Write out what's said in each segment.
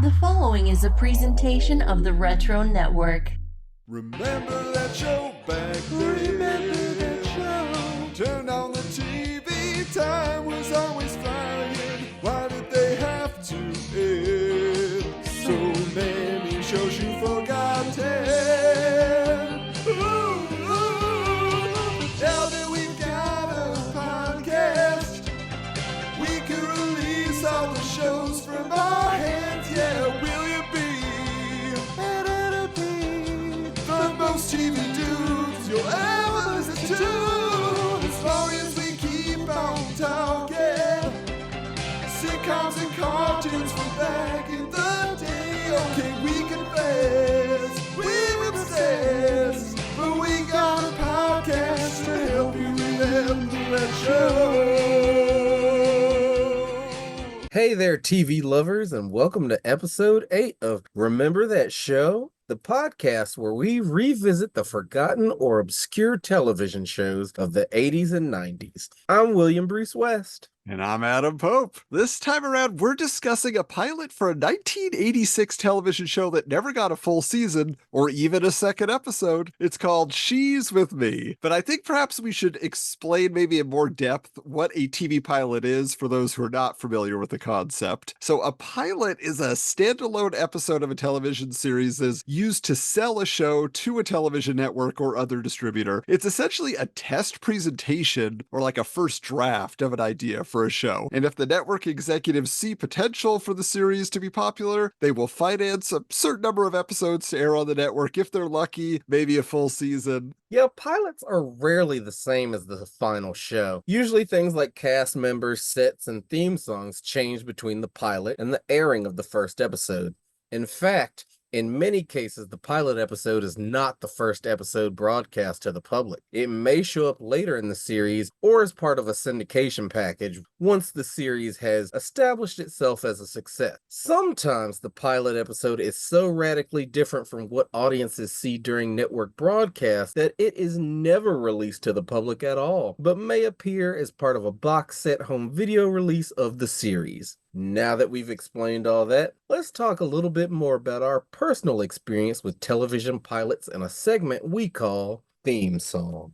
The following is a presentation of the Retro Network. Remember that show back then? Remember that show? Turn on the TV, time was always flying. Why did they have to end? So many shows you forgotten. Now that we've got a podcast, we can release all the shows from our hands. Yeah, will you be the most TV dudes you'll ever listen to? As long as we keep on talking sitcoms and cartoons from back in the day. Okay, we confess we're obsessed, but we got a podcast to help you remember that show. Hey there, TV lovers, and welcome to episode 8 of Remember That Show, the podcast where we revisit the forgotten or obscure television shows of the 80s and 90s. I'm William Bruce West. And I'm Adam Pope. This time around, we're discussing a pilot for a 1986 television show that never got a full season or even a second episode. It's called She's With Me. But I think perhaps we should explain maybe in more depth what a TV pilot is for those who are not familiar with the concept. So a pilot is a standalone episode of a television series that is used to sell a show to a television network or other distributor. It's essentially a test presentation or like a first draft of an idea for a show. And if the network executives see potential for the series to be popular, they will finance a certain number of episodes to air on the network. If they're lucky, maybe a full season. Yeah, pilots are rarely the same as the final show. Usually things like cast members, sets, and theme songs change between the pilot and the airing of the first episode. In fact, in many cases, the pilot episode is not the first episode broadcast to the public. It may show up later in the series or as part of a syndication package once the series has established itself as a success. Sometimes the pilot episode is so radically different from what audiences see during network broadcasts that it is never released to the public at all, but may appear as part of a box set home video release of the series. Now that we've explained all that, let's talk a little bit more about our personal experience with television pilots in a segment we call Theme Song.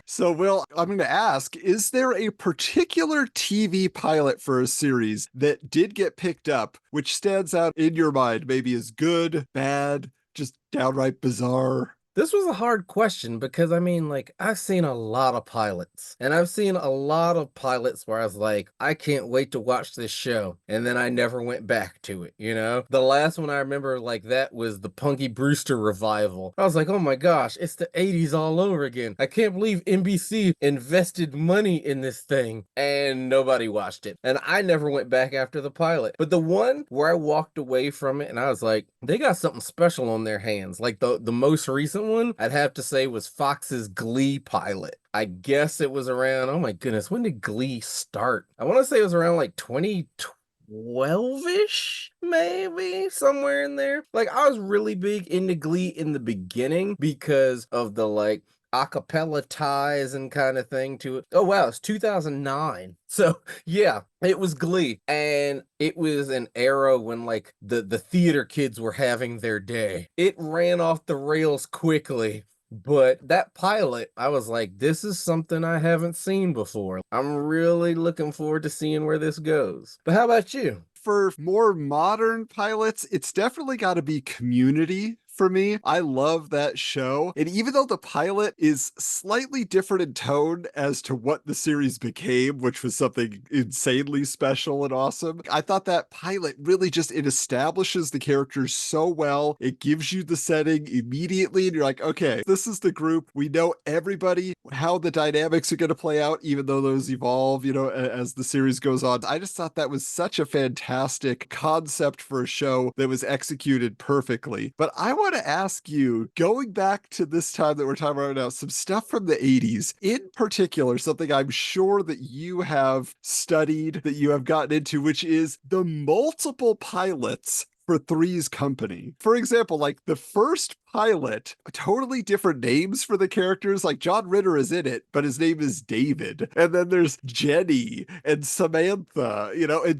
So, Will, I'm going to ask, is there a particular TV pilot for a series that did get picked up, which stands out in your mind, maybe as good, bad, just downright bizarre? This was a hard question because, I've seen a lot of pilots, and I've seen a lot of pilots where I was like, I can't wait to watch this show, and then I never went back to it, you know? The last one I remember like that was the Punky Brewster revival. I was like, oh my gosh, it's the 80s all over again. I can't believe NBC invested money in this thing, and nobody watched it. And I never went back after the pilot. But the one where I walked away from it, and I was like, they got something special on their hands. Like the most recent one, I'd have to say, was Fox's Glee pilot. I guess it was around, oh my goodness, when did Glee start? I want to say it was around like 2012-ish, maybe, somewhere in there. Like, I was really big into Glee in the beginning because of the like acapella ties and kind of thing to it. Oh wow, it's 2009. So yeah, it was Glee, and it was an era when like the theater kids were having their day. It ran off the rails quickly, but that pilot, I was like, this is something I haven't seen before. I'm really looking forward to seeing where this goes. But how about you? For more modern pilots, it's definitely got to be Community. For me, I love that show. And even though the pilot is slightly different in tone as to what the series became, which was something insanely special and awesome, I thought that pilot really it establishes the characters so well. It gives you the setting immediately, and you're like, okay, this is the group. We know everybody, how the dynamics are going to play out, even though those evolve, as the series goes on. I just thought that was such a fantastic concept for a show that was executed perfectly. But I want to ask you, going back to this time that we're talking about right now, some stuff from the 80s, in particular, something I'm sure that you have studied, that you have gotten into, which is the multiple pilots for Three's Company. For example, like the first pilot, totally different names for the characters. Like John Ritter is in it, but his name is David. And then there's Jenny and Samantha,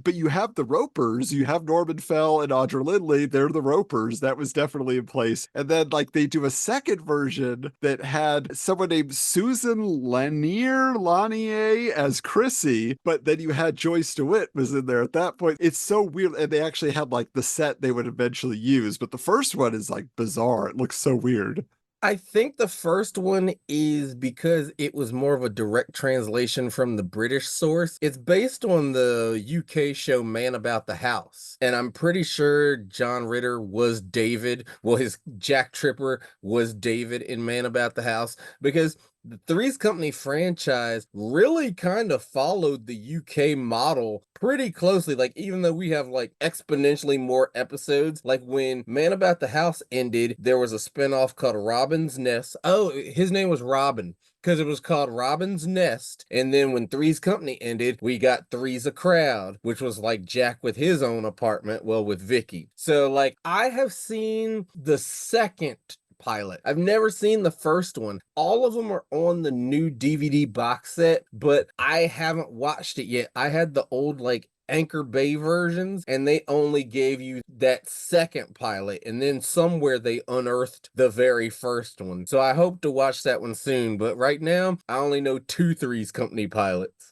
but you have the Ropers. You have Norman Fell and Audra Lindley. They're the Ropers. That was definitely in place. And then like they do a second version that had someone named Susan Lanier as Chrissy, but then you had Joyce DeWitt was in there at that point. It's so weird. And they actually had like the set they would eventually use, but the first one is like bizarre. It looks so weird. I think the first one is because it was more of a direct translation from the British source. It's based on the UK show Man About the House. And I'm pretty sure John Ritter was David. Well, his Jack Tripper was David in Man About the House, because the Three's Company franchise really kind of followed the UK model pretty closely. Like, even though we have like exponentially more episodes, like when Man About the House ended, there was a spinoff called Robin's Nest. Oh, his name was Robin, because it was called Robin's Nest. And then when Three's Company ended, we got Three's a Crowd, which was like Jack with his own apartment, well, with Vicky. So like, I have seen the second pilot. I've never seen the first one. All of them are on the new DVD box set, but I haven't watched it yet. I had the old like Anchor Bay versions, and they only gave you that second pilot, and then somewhere they unearthed the very first one. So I hope to watch that one soon, but right now I only know 2 Three's Company pilots.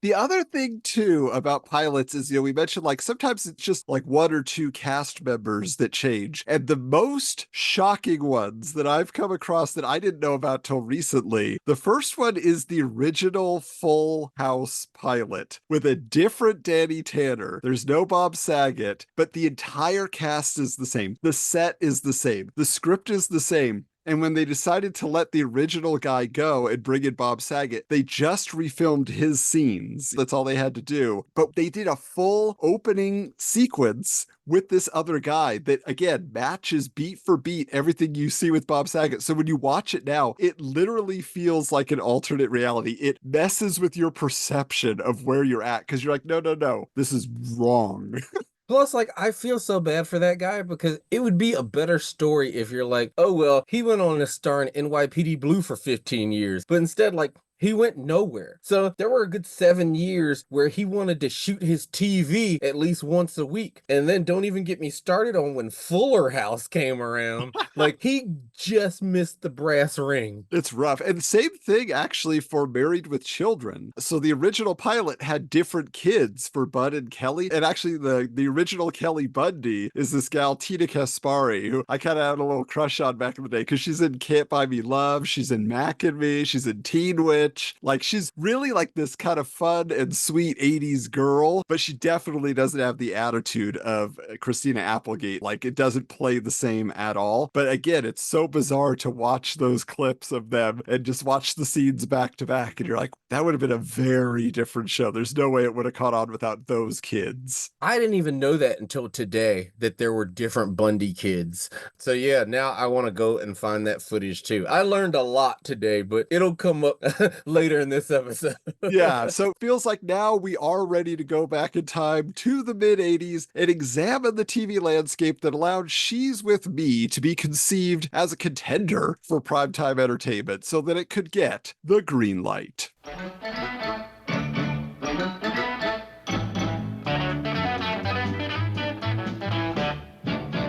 The other thing too about pilots is, we mentioned like sometimes it's just like 1 or 2 cast members that change. And the most shocking ones that I've come across that I didn't know about till recently, the first one is the original Full House pilot with a different Danny Tanner. There's no Bob Saget, but the entire cast is the same. The set is the same. The script is the same. And when they decided to let the original guy go and bring in Bob Saget, they just refilmed his scenes. That's all they had to do. But they did a full opening sequence with this other guy that, again, matches beat for beat everything you see with Bob Saget. So when you watch it now, it literally feels like an alternate reality. It messes with your perception of where you're at, because you're like, no, this is wrong. Plus, like, I feel so bad for that guy, because it would be a better story if you're like, oh, well, he went on to star in NYPD Blue for 15 years. But instead, like, he went nowhere. So there were a good 7 years where he wanted to shoot his TV at least once a week. And then don't even get me started on when Fuller House came around. Like, he just missed the brass ring. It's rough. And same thing actually for Married with Children. So the original pilot had different kids for Bud and Kelly. And actually the original Kelly Bundy is this gal, Tina Kaspari, who I kind of had a little crush on back in the day, because she's in Can't Buy Me Love, she's in Mac and Me, she's in Teen Witch. Like, she's really like this kind of fun and sweet 80s girl, but she definitely doesn't have the attitude of Christina Applegate. Like, it doesn't play the same at all. But again, it's so bizarre to watch those clips of them and just watch the scenes back to back. And you're like, that would have been a very different show. There's no way it would have caught on without those kids. I didn't even know that until today, that there were different Bundy kids. So yeah, now I want to go and find that footage too. I learned a lot today, but it'll come up later in this episode. Yeah, so it feels like now we are ready to go back in time to the mid-80s and examine the TV landscape that allowed She's With Me to be conceived as a contender for primetime entertainment so that it could get the green light.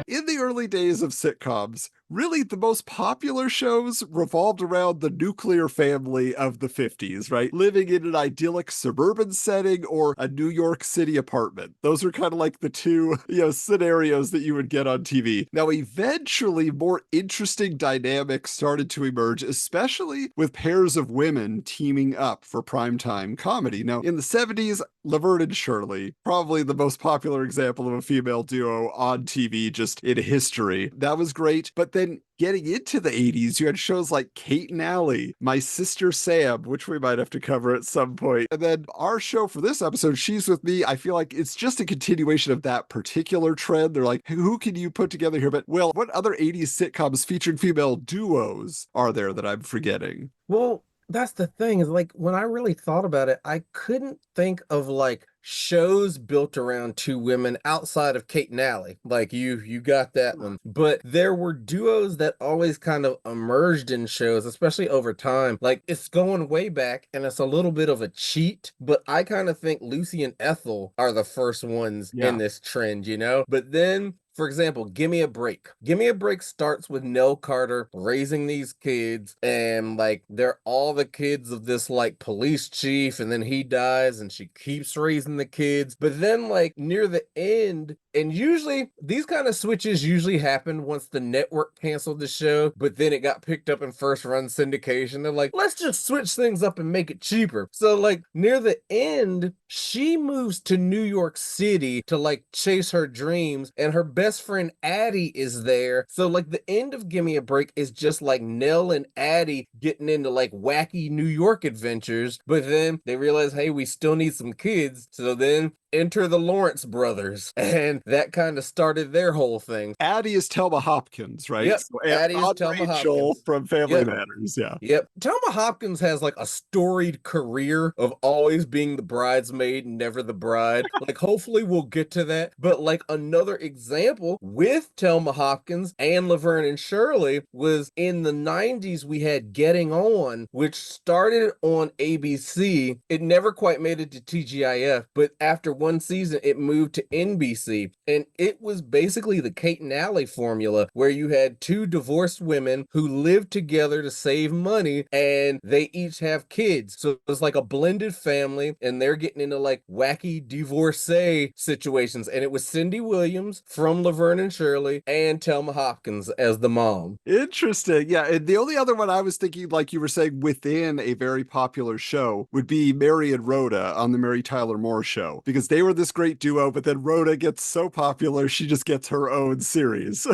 In the early days of sitcoms, really the most popular shows revolved around the nuclear family of the 50s, right? Living in an idyllic suburban setting or a New York City apartment. Those are kind of like the two, scenarios that you would get on TV. Now, eventually, more interesting dynamics started to emerge, especially with pairs of women teaming up for primetime comedy. Now, in the 70s, Laverne and Shirley, probably the most popular example of a female duo on TV just in history. That was great. But then getting into the 80s, you had shows like Kate and Allie, My Sister Sam, which we might have to cover at some point. And then our show for this episode, She's With Me, I feel like it's just a continuation of that particular trend. They're like, who can you put together here? But, well, what other 80s sitcoms featuring female duos are there that I'm forgetting? Well, that's the thing, is like, when I really thought about it, I couldn't think of like shows built around two women outside of Kate and Allie. Like you got that one. But there were duos that always kind of emerged in shows, especially over time. Like it's going way back and it's a little bit of a cheat, but I kind of think Lucy and Ethel are the first ones in this trend, you know? But then for example, Gimme a Break. Gimme a Break starts with Nell Carter raising these kids, and like they're all the kids of this like police chief, and then he dies and she keeps raising the kids. But then like near the end, and usually these kind of switches usually happen once the network canceled the show, but then it got picked up in first run syndication. They're like, let's just switch things up and make it cheaper. So like near the end, she moves to New York City to like chase her dreams, and her best friend Addie is there. So like the end of Gimme a Break is just like Nell and Addie getting into like wacky New York adventures, but then they realize, hey, we still need some kids. So then enter the Lawrence brothers, and that kind of started their whole thing. Addie is Thelma Hopkins, right? Yep, So Addie is Thelma Hopkins from Family Matters, Yep. Thelma Hopkins has like a storied career of always being the bridesmaid and never the bride. Like hopefully we'll get to that. But like another example with Thelma Hopkins and Laverne and Shirley was in the 90s we had Getting On, which started on ABC. It never quite made it to TGIF, but after one season it moved to NBC, and it was basically the Kate and Allie formula where you had two divorced women who lived together to save money, and they each have kids, so it's like a blended family, and they're getting into like wacky divorcee situations. And it was Cindy Williams from Laverne and Shirley and Thelma Hopkins as the mom. Interesting. Yeah, and the only other one I was thinking, like you were saying, within a very popular show would be Mary and Rhoda on the Mary Tyler Moore Show, because they were this great duo, but then Rhoda gets so popular, she just gets her own series.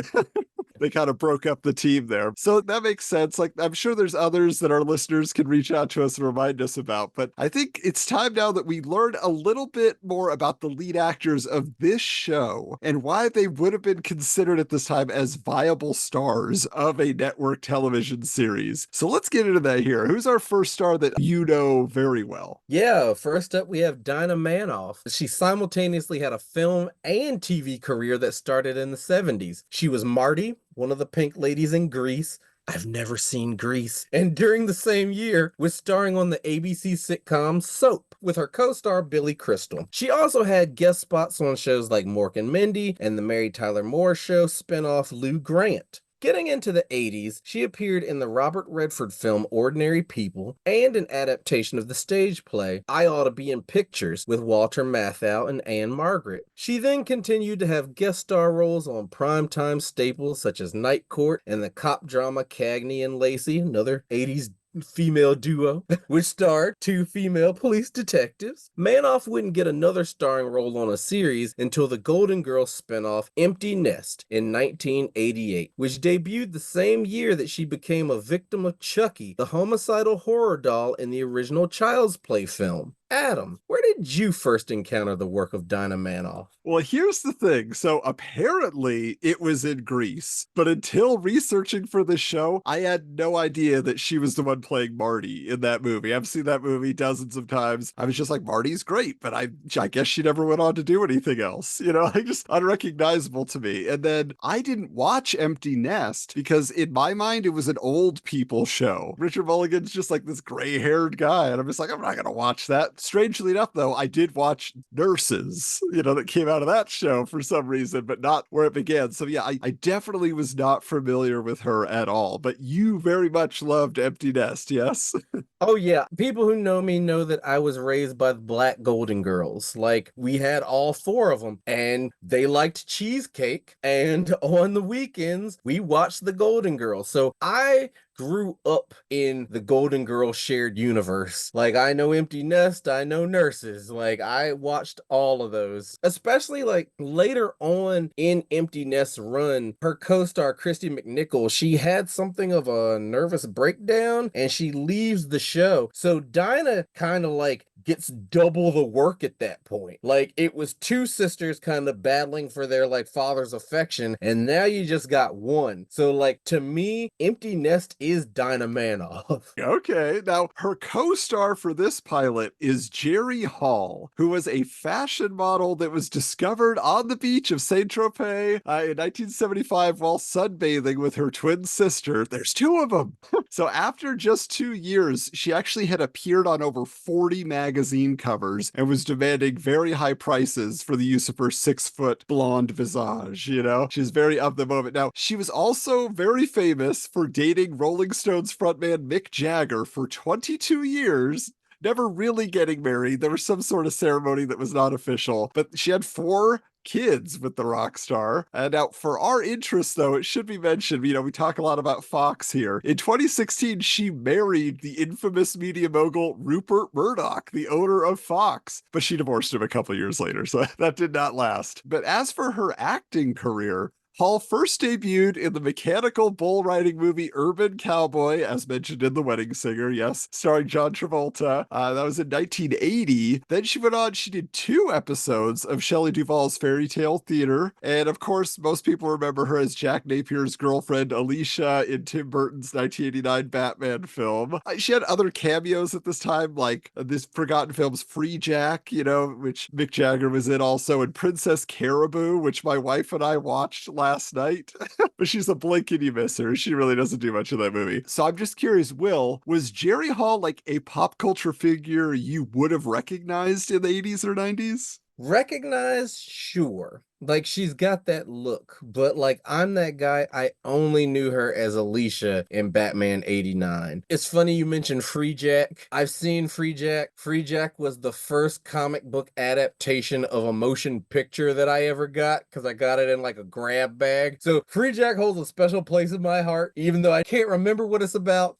They kind of broke up the team there. So that makes sense. Like, I'm sure there's others that our listeners can reach out to us and remind us about, but I think it's time now that we learn a little bit more about the lead actors of this show and why they would have been considered at this time as viable stars of a network television series. So let's get into that here. Who's our first star that you know very well? Yeah, first up we have Dinah Manoff. She simultaneously had a film and TV career that started in the 70s. She was Marty, one of the pink ladies in Grease. I've never seen Grease. And during the same year was starring on the ABC sitcom Soap with her co-star Billy Crystal. She also had guest spots on shows like Mork and Mindy and the Mary Tyler Moore Show spinoff Lou Grant. Getting into the 80s, she appeared in the Robert Redford film Ordinary People and an adaptation of the stage play I Ought to Be in Pictures with Walter Matthau and Anne Margaret. She then continued to have guest star roles on primetime staples such as Night Court and the cop drama Cagney and Lacey, another 80s female duo, which starred two female police detectives. Manoff wouldn't get another starring role on a series until the Golden Girls spinoff Empty Nest in 1988, which debuted the same year that she became a victim of Chucky, the homicidal horror doll in the original Child's Play film. Adam, where did you first encounter the work of Dinah Manoff? Well, here's the thing. So apparently it was in Greece, but until researching for the show, I had no idea that she was the one playing Marty in that movie. I've seen that movie dozens of times. I was just like, Marty's great, but I guess she never went on to do anything else. You know, like just unrecognizable to me. And then I didn't watch Empty Nest because in my mind, it was an old people show. Richard Mulligan's just like this gray haired guy. And I'm just like, I'm not going to watch that. Strangely enough, though, I did watch Nurses, you know, that came out of that show for some reason, but not where it began. So yeah, I definitely was not familiar with her at all, but you very much loved Empty Nest, yes? Oh yeah, people who know me know that I was raised by the Black Golden Girls. Like, we had all four of them, and they liked cheesecake, and on the weekends, we watched the Golden Girls. So I grew up in the Golden Girls shared universe. Like, I know Empty Nest, I know Nurses. Like, I watched all of those. Especially, like, later on in Empty Nest's run, her co-star Christy McNichol, she had something of a nervous breakdown, and she leaves the show. So Dinah kind of, like, gets double the work at that point. Like, it was two sisters kind of battling for their like father's affection, and now you just got one. So like, to me, Empty Nest is Dinah Manoff. Okay, now her co-star for this pilot is Jerry Hall, who was a fashion model that was discovered on the beach of Saint-Tropez in 1975 while sunbathing with her twin sister. There's two of them. So after just 2 years, she actually had appeared on over 40 magazine covers and was demanding very high prices for the use of her 6-foot blonde visage, you know? She's very of the moment. Now, she was also very famous for dating Rolling Stones frontman Mick Jagger for 22 years. Never really getting married. There was some sort of ceremony that was not official, but she had 4 kids with the rock star. And now for our interest, though, it should be mentioned, you know, we talk a lot about Fox here. In 2016, she married the infamous media mogul Rupert Murdoch, the owner of Fox, but she divorced him a couple years later, so that did not last. But as for her acting career, Hall first debuted in the mechanical bull riding movie Urban Cowboy, as mentioned in The Wedding Singer, yes, starring John Travolta. That was in 1980. Then she went on, she did 2 episodes of Shelley Duvall's Fairy Tale Theater. And of course, most people remember her as Jack Napier's girlfriend, Alicia, in Tim Burton's 1989 Batman film. She had other cameos at this time, like this forgotten film's Free Jack, you know, which Mick Jagger was in also, and Princess Caribou, which my wife and I watched last night. But she's a blink and you miss her. She really doesn't do much of that movie. So I'm just curious, Will, was Jerry Hall like a pop culture figure you would have recognized in the 80s or 90s? Recognized, sure. Like, she's got that look, but like, I'm that guy. I only knew her as Alicia in Batman 89. It's funny you mentioned Free Jack. I've seen Free Jack. Free Jack was the first comic book adaptation of a motion picture that I ever got, because I got it in like a grab bag. So Free Jack holds a special place in my heart, even though I can't remember what it's about.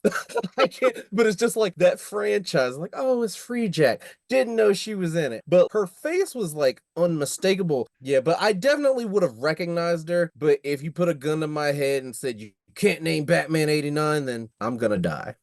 I can't, but it's just like that franchise. Like, oh, it's Free Jack. Didn't know she was in it. But her face was like unmistakable. Yeah, but I definitely would have recognized her. But if you put a gun to my head and said you can't name Batman 89, then I'm gonna die.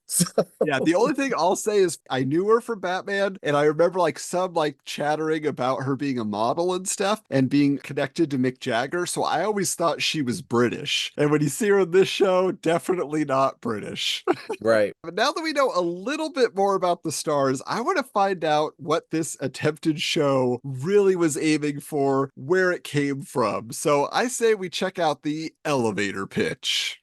Yeah, the only thing I'll say is I knew her from Batman, and I remember like some like chattering about her being a model and stuff and being connected to Mick Jagger. So I always thought she was British. And when you see her in this show, definitely not British. Right. But now that we know a little bit more about the stars, I want to find out what this attempted show really was aiming for, where it came from. So I say we check out the elevator pitch.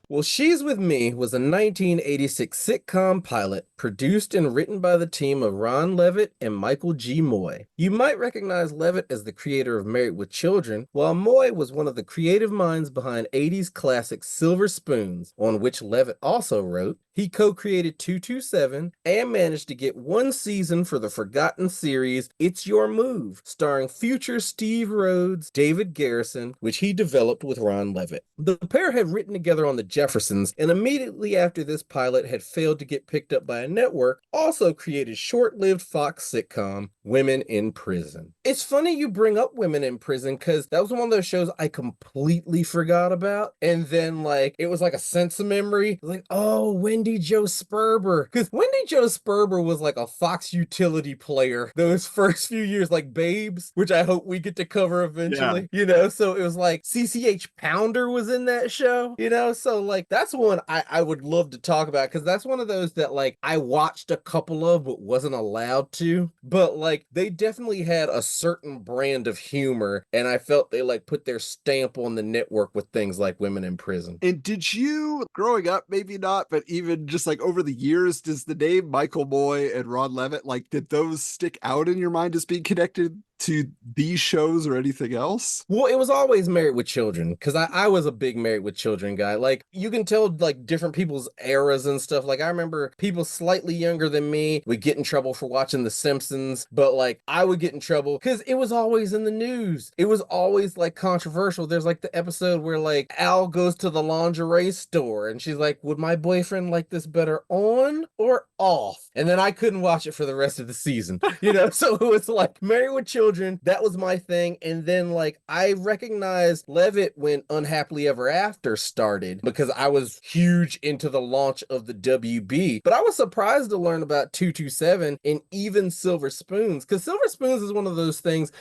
Well, She's With Me was a 1986 sitcom pilot produced and written by the team of Ron Levitt and Michael G. Moy. You might recognize Levitt as the creator of Married with Children, while Moy was one of the creative minds behind 80s classic Silver Spoons, on which Levitt also wrote. He co-created 227 and managed to get 1 season for the forgotten series It's Your Move, starring future Steve Rhodes, David Garrison, which he developed with Ron Levitt. The pair had written together on The Jeffersons, and immediately after this pilot had failed to get picked up by a network, also created short-lived Fox sitcom Women in Prison. It's funny you bring up Women in Prison, because that was one of those shows I completely forgot about, and then like it was like a sense of memory, like, oh, Wendy Jo Sperber, because Wendy Jo Sperber was like a Fox utility player those first few years, like Babes, which I hope we get to cover eventually. You know, so it was like CCH Pounder was in that show, you know, so like that's one I would love to talk about, because that's one of those that like I watched a couple of but wasn't allowed to, but like they definitely had a certain brand of humor, and I felt they like put their stamp on the network with things like Women in Prison. And did you, growing up, maybe not, but even just like over the years, does the name Michael Moy and Ron Levitt, like, did those stick out in your mind as being connected to these shows or anything else? Well, it was always Married with Children because I was a big Married with Children guy. Like, you can tell like different people's eras and stuff. Like, I remember people slightly younger than me would get in trouble for watching The Simpsons, but like I would get in trouble because it was always in the news. It was always like controversial. There's like the episode where like Al goes to the lingerie store and she's like, would my boyfriend like this better on or off? And then I couldn't watch it for the rest of the season, you know? So it was like Married with Children, that was my thing. And then like I recognized Levitt when Unhappily Ever After started because I was huge into the launch of the WB. But I was surprised to learn about 227 and even Silver Spoons, because Silver Spoons is one of those things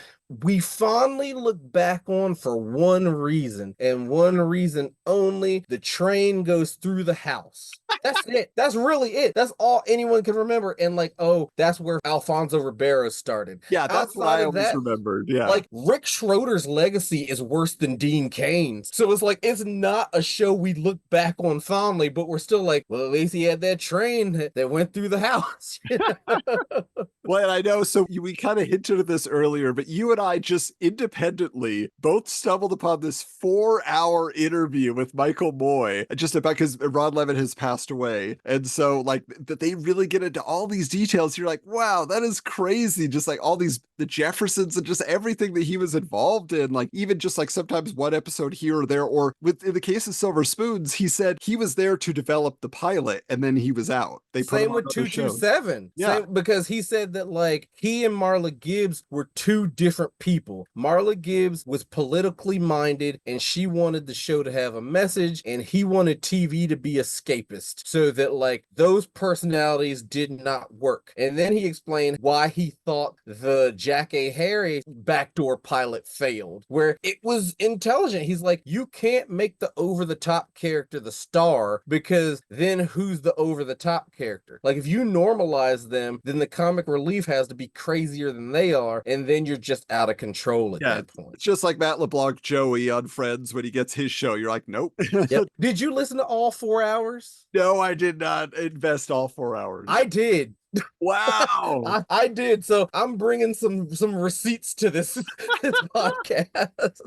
we fondly look back on for one reason and one reason only: the train goes through the house. That's it. That's really it. That's all anyone can remember. And like, oh, that's where Alfonso Ribeiro started. Yeah, that's what I always remembered. Yeah. Like, Rick Schroeder's legacy is worse than Dean Kane's. So it's like, it's not a show we look back on fondly, but we're still like, well, at least he had that train that went through the house. Well, and I know, so we kind of hinted at this earlier, but you and I just independently both stumbled upon this 4-hour interview with Michael Moy, just about because Ron Levitt has passed away. And so like that they really get into all these details. You're like, wow, that is crazy. Just like all these, the Jeffersons and just everything that he was involved in, like even just like sometimes one episode here or there, or in the case of Silver Spoons, he said he was there to develop the pilot and then he was out. They put Same with 227. Yeah. Because he said that like he and Marla Gibbs were two different people. Marla Gibbs was politically minded and she wanted the show to have a message, and he wanted TV to be escapist, so that like those personalities did not work. And then he explained why he thought the Jack A. Harry backdoor pilot failed, where it was intelligent. He's like, you can't make the over-the-top character the star, because then who's the over-the-top character? Like, if you normalize them, then the comic relief has to be crazier than they are, and then you're just out of control at that point. It's just like Matt LeBlanc Joey on Friends when he gets his show. You're like, nope. Yep. Did you listen to all 4 hours? No, I did not invest all 4 hours. I did. Wow. I did. So I'm bringing some receipts to this podcast.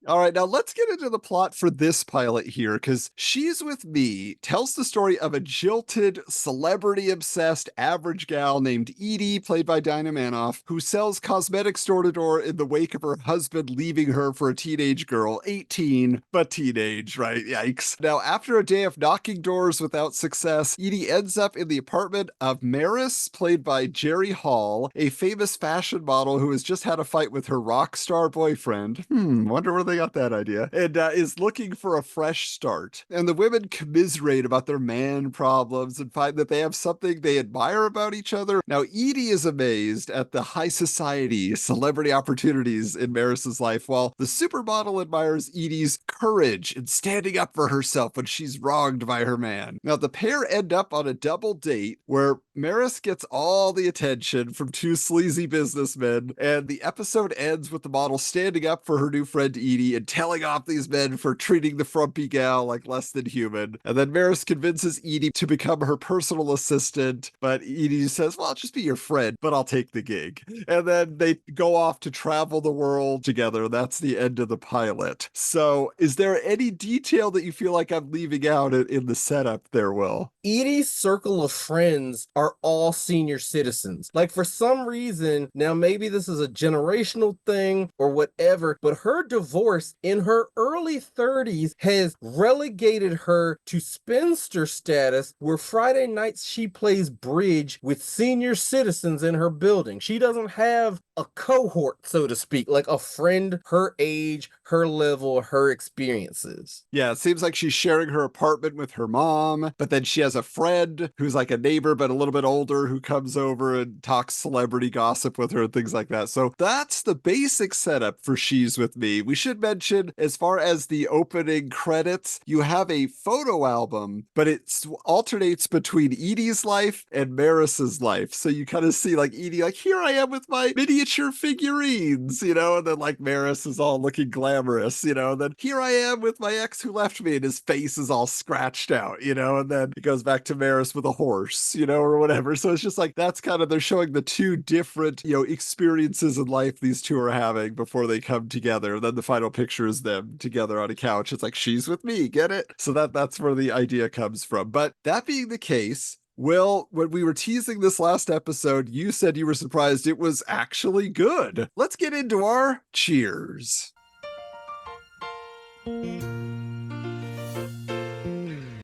All right, now let's get into the plot for this pilot here, because She's With Me tells the story of a jilted, celebrity-obsessed average gal named Edie, played by Dinah Manoff, who sells cosmetics door to door in the wake of her husband leaving her for a teenage girl, 18, but teenage, right? Yikes. Now, after a day of knocking doors without success, Edie ends up in the apartment of Maris, played by Jerry Hall, a famous fashion model who has just had a fight with her rock star boyfriend. Wonder where they got that idea. And is looking for a fresh start. And the women commiserate about their man problems and find that they have something they admire about each other. Now, Edie is amazed at the high society celebrity opportunities in Maris's life, while the supermodel admires Edie's courage in standing up for herself when she's wronged by her man. Now, the pair end up on a double date where Maris gets all the attention from two sleazy businessmen, and the episode ends with the model standing up for her new friend Edie and telling off these men for treating the frumpy gal like less than human. And then Maris convinces Edie to become her personal assistant, but Edie says, well, I'll just be your friend, but I'll take the gig. And then they go off to travel the world together. That's the end of the pilot. So is there any detail that you feel like I'm leaving out in the setup there, Will? Edie's circle of friends are all senior citizens. Like, for some reason, now maybe this is a generational thing or whatever, but her divorce in her early 30s has relegated her to spinster status, where Friday nights she plays bridge with senior citizens in her building. She doesn't have a cohort, so to speak, like a friend her age, her level, her experiences. Yeah, it seems like she's sharing her apartment with her mom, but then she has a friend who's like a neighbor but a little bit older who comes over and talks celebrity gossip with her and things like that. So that's the basic setup for She's With Me. We should mention, as far as the opening credits, you have a photo album, but it alternates between Edie's life and Maris's life. So you kind of see like Edie, like, here I am with my miniature get your figurines, you know, and then like Maris is all looking glamorous, you know, and then here I am with my ex who left me and his face is all scratched out, you know, and then it goes back to Maris with a horse, you know, or whatever. So it's just like, that's kind of, they're showing the two different, you know, experiences in life these two are having before they come together. And then the final picture is them together on a couch. It's like, she's with me, get it? So that's where the idea comes from. But that being the case, Will, when we were teasing this last episode, you said you were surprised it was actually good. Let's get into our cheers.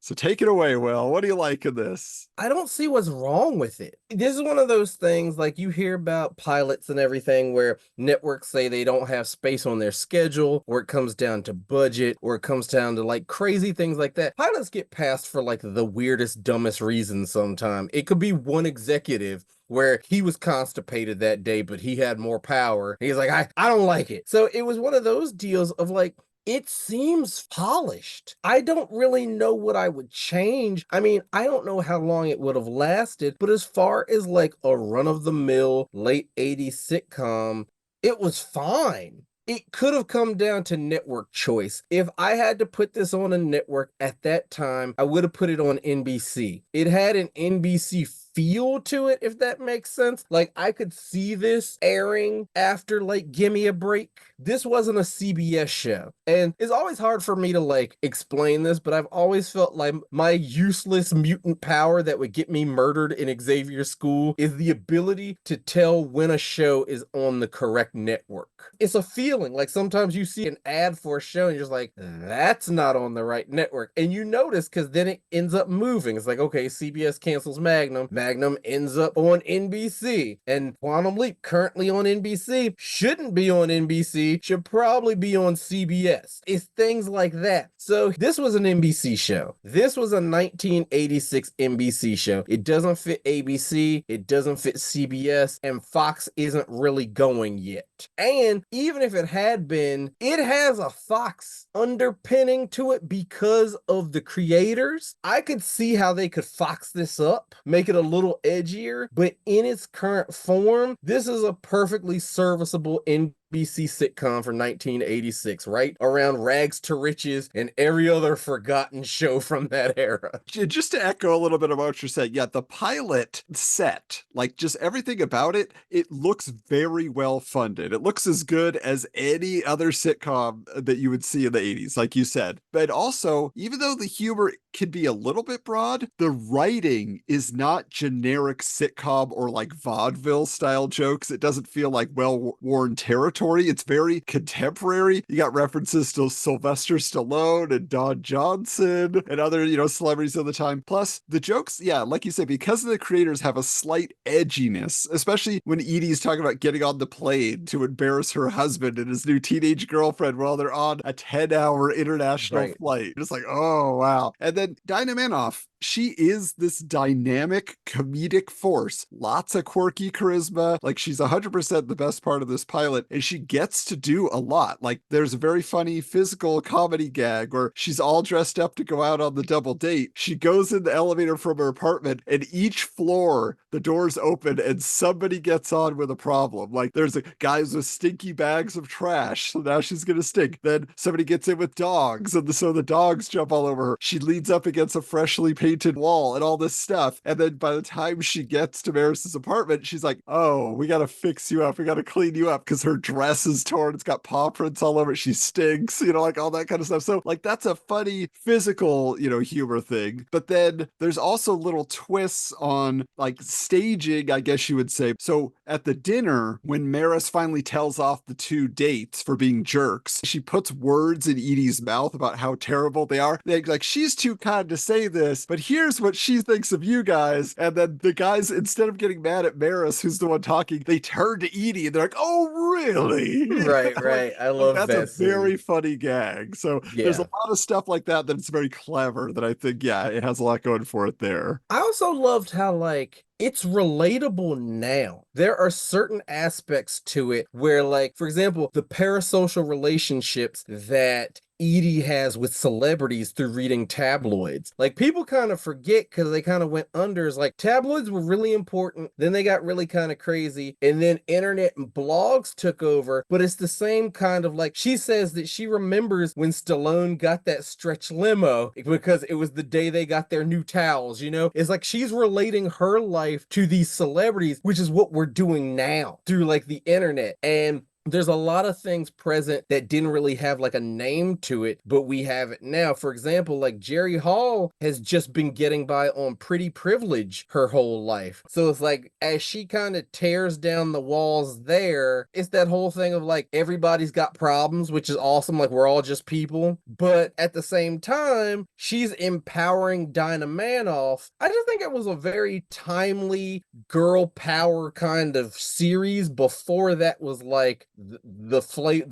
So take it away, Will. What do you like in this? I don't see what's wrong with it. This is one of those things like you hear about pilots and everything where networks say they don't have space on their schedule, or it comes down to budget, or it comes down to like crazy things like that. Pilots get passed for like the weirdest, dumbest reasons sometimes. It could be one executive where he was constipated that day, but he had more power. He's like, I don't like it. So it was one of those deals of like, it seems polished. I don't really know what I would change. I mean, I don't know how long it would have lasted, but as far as like a run-of-the-mill late 80s sitcom, it was fine. It could have come down to network choice. If I had to put this on a network at that time, I would have put it on NBC. It had an NBC feel to it, if that makes sense. Like, I could see this airing after, like, Gimme a Break. This wasn't a CBS show. And it's always hard for me to, like, explain this, but I've always felt like my useless mutant power that would get me murdered in Xavier School is the ability to tell when a show is on the correct network. It's a feeling. Like, sometimes you see an ad for a show and you're just like, that's not on the right network. And you notice because then it ends up moving. It's like, okay, CBS cancels Magnum. Magnum ends up on NBC, and Quantum Leap currently on NBC shouldn't be on NBC, should probably be on CBS. It's things like that. So this was an NBC show. This was a 1986 NBC show. It doesn't fit ABC, it doesn't fit CBS, and Fox isn't really going yet. And even if it had been, it has a Fox underpinning to it because of the creators. I could see how they could Fox this up, make it a little edgier, but in its current form, this is a perfectly serviceable NBC sitcom for 1986, right around rags to riches and every other forgotten show from that era. Just to echo a little bit about what you're saying, yeah, the pilot set, like just everything about it, it looks very well funded. It looks as good as any other sitcom that you would see in the 80s, like you said. But also, even though the humor can be a little bit broad, the writing is not generic sitcom or like vaudeville style jokes. It doesn't feel like well-worn territory. It's very contemporary. You got references to Sylvester Stallone and Don Johnson and other, you know, celebrities of the time. Plus the jokes, yeah, like you said, because the creators have a slight edginess, especially when Edie's talking about getting on the plane to embarrass her husband and his new teenage girlfriend while they're on a 10-hour international flight. It's like, oh, wow. And then Dinah Manoff, she is this dynamic comedic force. Lots of quirky charisma. Like, she's 100% the best part of this pilot, and she gets to do a lot. Like, there's a very funny physical comedy gag where she's all dressed up to go out on the double date. She goes in the elevator from her apartment, and each floor, the doors open, and somebody gets on with a problem. Like, there's guys with stinky bags of trash, so now she's gonna stink. Then somebody gets in with dogs, and so the dogs jump all over her. She leans up against a freshly painted wall and all this stuff. And then by the time she gets to Maris's apartment, she's like, oh, we gotta fix you up. We gotta clean you up because her dress is torn. It's got paw prints all over it. She stinks, you know, like all that kind of stuff. So like, that's a funny physical, you know, humor thing. But then there's also little twists on like staging, I guess you would say. So at the dinner, when Maris finally tells off the two dates for being jerks, she puts words in Edie's mouth about how terrible they are. They're like, she's too kind to say this, but here's what she thinks of you guys. And then the guys, instead of getting mad at Maris, who's the one talking, they turn to Edie and they're like, oh, really? Right, right. I love that. That's a very funny gag. So there's a lot of stuff like that that's very clever that I think, yeah, it has a lot going for it there. I also loved how, like, it's relatable now. There are certain aspects to it where, like, for example, the parasocial relationships that Edie has with celebrities through reading tabloids. Like, people kind of forget because they kind of went under. It's like tabloids were really important, then they got really kind of crazy, and then internet and blogs took over. But it's the same kind of, like, she says that she remembers when Stallone got that stretch limo because it was the day they got their new towels, you know? It's like she's relating her life to these celebrities, which is what we're doing now through like the internet. And there's a lot of things present that didn't really have like a name to it, but we have it now. For example, like Jerry Hall has just been getting by on Pretty Privilege her whole life. So it's like, as she kind of tears down the walls there, it's that whole thing of like, everybody's got problems, which is awesome. Like, we're all just people. But at the same time, she's empowering Dinah Manoff. I just think it was a very timely girl power kind of series. Before that was like, the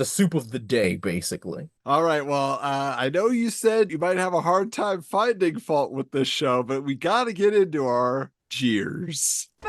soup of the day, basically. All right, well, I know you said you might have a hard time finding fault with this show, but we got to get into our jeers. Boo!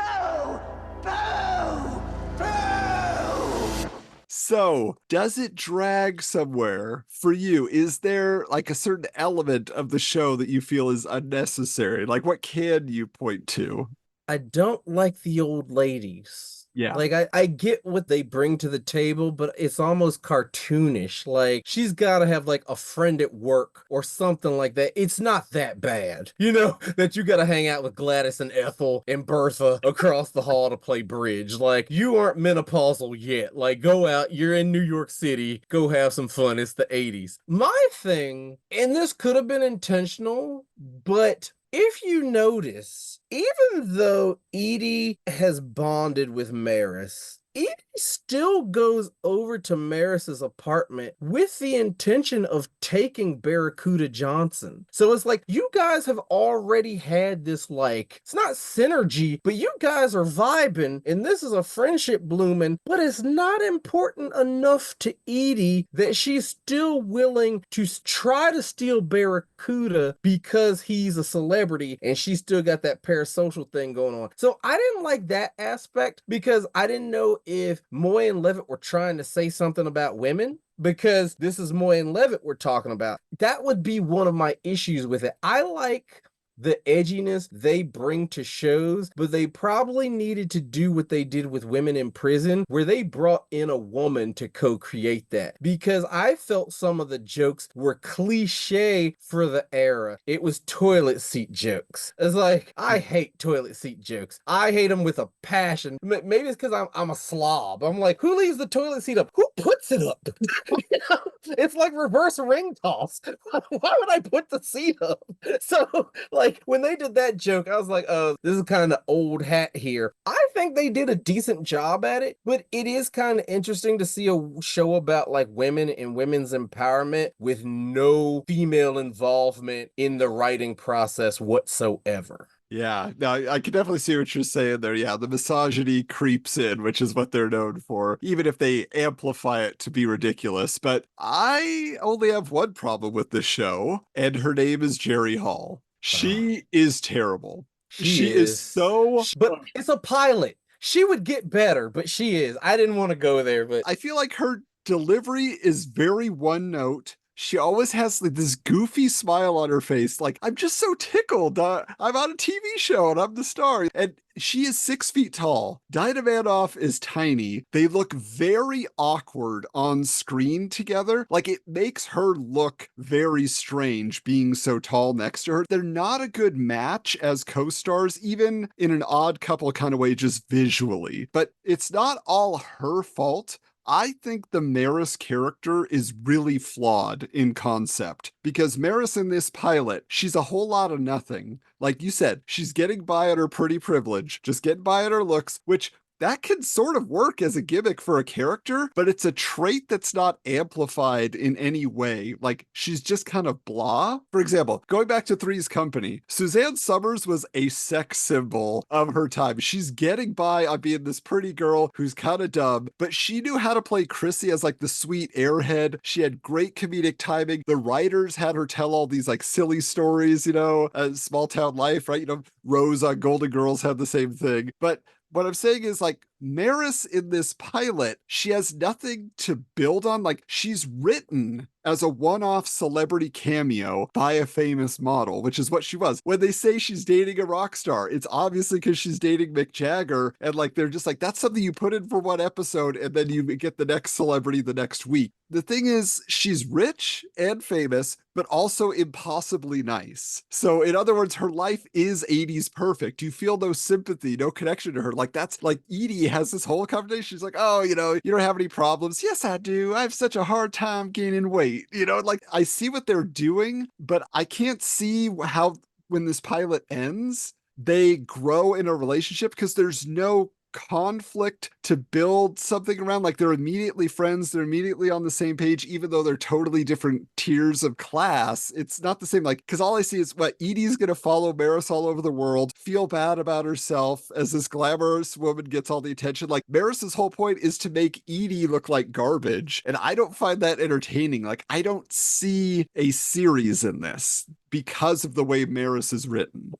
Boo! Boo! So, does it drag somewhere for you? Is there like a certain element of the show that you feel is unnecessary? Like, what can you point to? I don't like the old ladies. Yeah. Like, I get what they bring to the table, but it's almost cartoonish. Like, she's got to have like a friend at work or something like that. It's not that bad, you know, that you got to hang out with Gladys and Ethel and Bertha across the hall to play bridge. Like, you aren't menopausal yet. Like, go out, you're in New York City, go have some fun. It's the 80s. My thing, and this could have been intentional, but if you notice, even though Edie has bonded with Maris, Edie still goes over to Maris's apartment with the intention of taking Barracuda Johnson. So it's like, you guys have already had this, like, it's not synergy, but you guys are vibing, and this is a friendship blooming, but it's not important enough to Edie that she's still willing to try to steal Barracuda because he's a celebrity, and she's still got that parasocial thing going on. So I didn't like that aspect because I didn't know if Moy and Levitt were trying to say something about women, because this is Moy and Levitt we're talking about. That would be one of my issues with it. I like the edginess they bring to shows, but they probably needed to do what they did with Women in Prison, where they brought in a woman to co-create that, because I felt some of the jokes were cliche for the era. It was toilet seat jokes. It's like, I hate toilet seat jokes. I hate them with a passion. Maybe it's because I'm a slob. I'm like, who leaves the toilet seat up? Who puts it up? You know? It's like reverse ring toss. Why would I put the seat up? So, like, when they did that joke, I was like, oh, this is kind of old hat here. I think they did a decent job at it, but it is kind of interesting to see a show about like women and women's empowerment with no female involvement in the writing process whatsoever. Yeah, no, I can definitely see what you're saying there. Yeah, the misogyny creeps in, which is what they're known for, even if they amplify it to be ridiculous. But I only have one problem with this show, and her name is Jerry Hall. She is terrible. She is so... But it's a pilot. She would get better, but she is. I didn't want to go there, but... I feel like her delivery is very one note. She always has like this goofy smile on her face. Like, I'm just so tickled. I'm on a TV show and I'm the star. And she is 6 feet tall. Dinah Manoff is tiny. They look very awkward on screen together. Like, it makes her look very strange being so tall next to her. They're not a good match as co-stars, even in an odd couple kind of way, just visually. But it's not all her fault. I think the Maris character is really flawed in concept, because Maris in this pilot, she's a whole lot of nothing. Like you said, she's getting by on her pretty privilege, just getting by on her looks, which that can sort of work as a gimmick for a character, but it's a trait that's not amplified in any way. Like, she's just kind of blah. For example, going back to Three's Company, Suzanne Summers was a sex symbol of her time. She's getting by on being this pretty girl who's kind of dumb, but she knew how to play Chrissy as like the sweet airhead. She had great comedic timing. The writers had her tell all these like silly stories, you know, small town life, right? You know, Rose on Golden Girls had the same thing. But what I'm saying is, like, Maris in this pilot, she has nothing to build on. Like, she's written as a one-off celebrity cameo by a famous model, which is what she was. When they say she's dating a rock star, it's obviously because she's dating Mick Jagger, and like they're just like, that's something you put in for one episode and then you get the next celebrity the next week. The thing is, she's rich and famous, but also impossibly nice. So in other words, her life is 80s perfect. You feel no sympathy, no connection to her. Like, that's like Edie has this whole conversation. She's like, oh, you don't have any problems. Yes, I do. I have such a hard time gaining weight. Like, I see what they're doing, but I can't see how when this pilot ends, they grow in a relationship because there's no conflict to build something around. Like, they're immediately friends, they're immediately on the same page, even though they're totally different tiers of class. It's not the same, like, because all I see is what Edie's gonna follow Maris all over the world, feel bad about herself as this glamorous woman gets all the attention. Like, Maris's whole point is to make Edie look like garbage, and I don't find that entertaining. Like, I don't see a series in this because of the way Maris is written.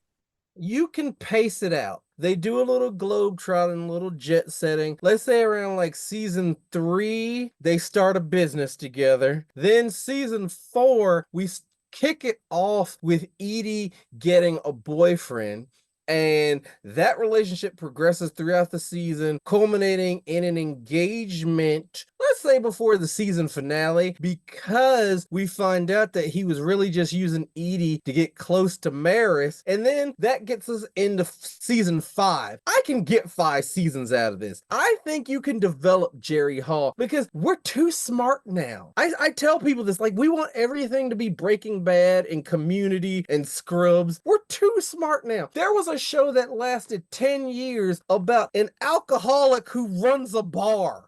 You can pace it out. They do a little globetrotting, a little jet setting. Let's say around like season 3, they start a business together. Then season 4, we kick it off with Edie getting a boyfriend. And that relationship progresses throughout the season, culminating in an engagement, let's say before the season finale, because we find out that he was really just using Edie to get close to Maris. And then that gets us into season 5. I can get 5 seasons out of this. I think you can develop Jerry Hall because we're too smart now. I tell people this, like, we want everything to be Breaking Bad and Community and Scrubs. We're too smart now. There was a show that lasted 10 years about an alcoholic who runs a bar.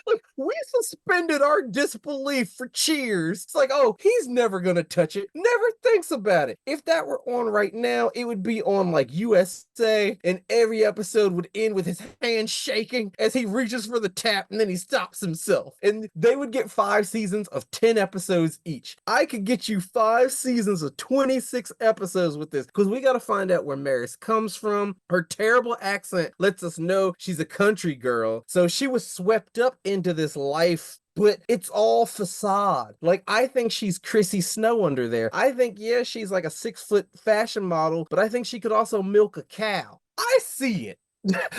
Like, we suspended our disbelief for Cheers. It's like, oh, he's never gonna touch it. Never thinks about it. If that were on right now, it would be on like USA, and every episode would end with his hand shaking as he reaches for the tap and then he stops himself. And they would get 5 seasons of 10 episodes each. I could get you 5 seasons of 26 episodes with this, because we gotta find out where Maris comes from. Her terrible accent lets us know she's a country girl. So she was swept up into this life, but it's all facade. Like, I think she's Chrissy Snow under there. I think, yeah, she's like a 6-foot fashion model, but I think she could also milk a cow. I see it.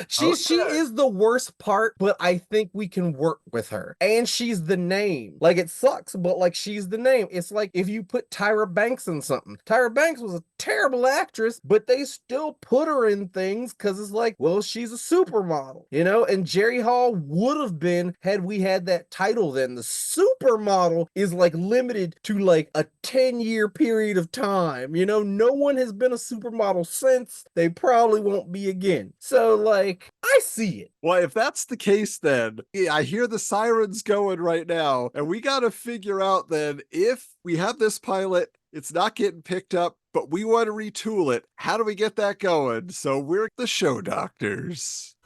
She is the worst part, but I think we can work with her. And she's the name. Like, it sucks, but like, she's the name. It's like if you put Tyra Banks in something. Tyra Banks was a terrible actress, but they still put her in things because it's like, well, she's a supermodel, and Jerry Hall would have been had we had that title then. The supermodel is like limited to like a 10-year period of time. No one has been a supermodel since. They probably won't be again. So like, I see it. Well, if that's the case, then I hear the sirens going right now, and we got to figure out then, if we have this pilot, it's not getting picked up, but we want to retool it. How do we get that going? So we're the show doctors.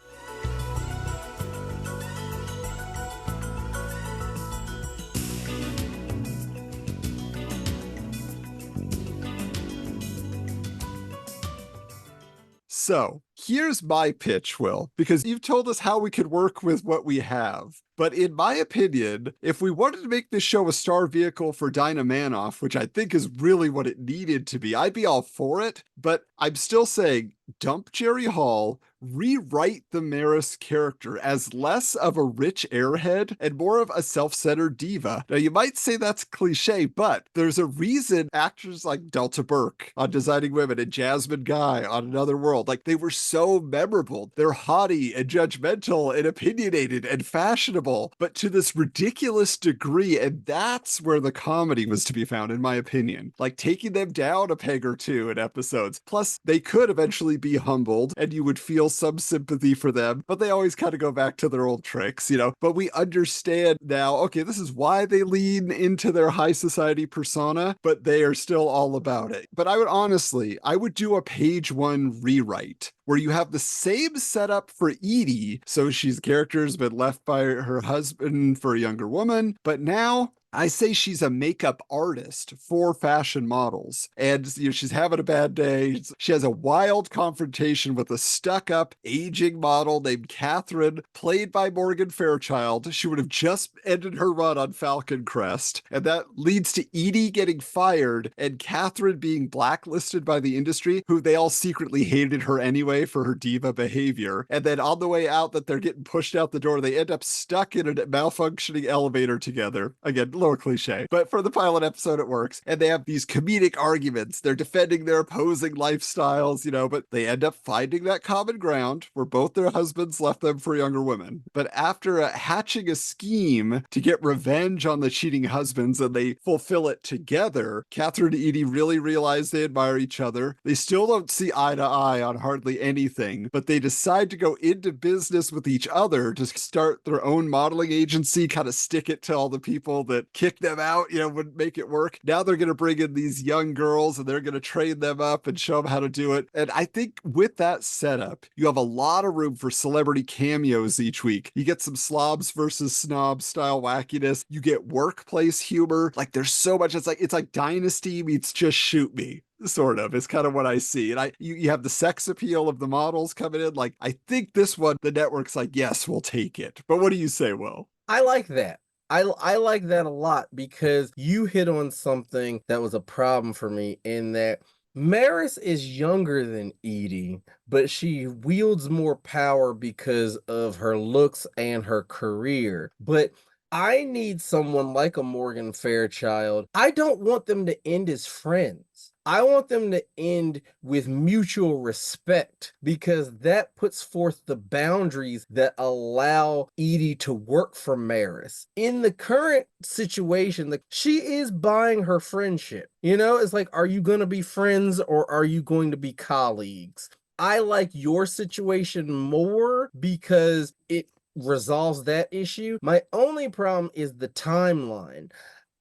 So here's my pitch, Will, because you've told us how we could work with what we have. But in my opinion, if we wanted to make this show a star vehicle for Dinah Manoff, which I think is really what it needed to be, I'd be all for it. But I'm still saying, dump Jerry Hall, rewrite the Maris character as less of a rich airhead and more of a self-centered diva. Now, you might say that's cliche, but there's a reason actors like Delta Burke on Designing Women and Jasmine Guy on Another World, like, they were so memorable. They're haughty and judgmental and opinionated and fashionable, but to this ridiculous degree, and that's where the comedy was to be found, in my opinion. Like, taking them down a peg or two in episodes. Plus, they could eventually be humbled, and you would feel some sympathy for them, but they always kind of go back to their old tricks, But we understand now, okay, this is why they lean into their high society persona, but they are still all about it. But I would do a page 1 rewrite where you have the same setup for Edie. So character has been left by her husband for a younger woman, but now I say she's a makeup artist for fashion models. And she's having a bad day. She has a wild confrontation with a stuck-up, aging model named Catherine, played by Morgan Fairchild. She would have just ended her run on Falcon Crest. And that leads to Edie getting fired and Catherine being blacklisted by the industry, who they all secretly hated her anyway for her diva behavior. And then on the way out that they're getting pushed out the door, they end up stuck in a malfunctioning elevator together. Again, a little cliche, but for the pilot episode it works. And they have these comedic arguments. They're defending their opposing lifestyles, but they end up finding that common ground where both their husbands left them for younger women. But after hatching a scheme to get revenge on the cheating husbands, and they fulfill it together, Catherine and Edie really realize they admire each other. They still don't see eye to eye on hardly anything, but they decide to go into business with each other to start their own modeling agency, kind of stick it to all the people that kick them out, would make it work. Now they're going to bring in these young girls and they're going to train them up and show them how to do it. And I think with that setup, you have a lot of room for celebrity cameos each week. You get some slobs versus snobs style wackiness. You get workplace humor. Like there's so much. It's like Dynasty meets Just Shoot Me. Sort of. It's kind of what I see. And you have the sex appeal of the models coming in. Like, I think this one, the network's like, yes, we'll take it. But what do you say, Will? I like that. I like that a lot because you hit on something that was a problem for me in that Maris is younger than Edie, but she wields more power because of her looks and her career. But I need someone like a Morgan Fairchild. I don't want them to end as friends. I want them to end with mutual respect because that puts forth the boundaries that allow Edie to work for Maris. In the current situation, she is buying her friendship. It's like, are you going to be friends or are you going to be colleagues? I like your situation more because it resolves that issue. My only problem is the timeline.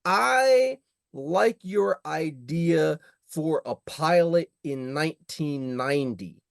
I like your idea for a pilot in 1990.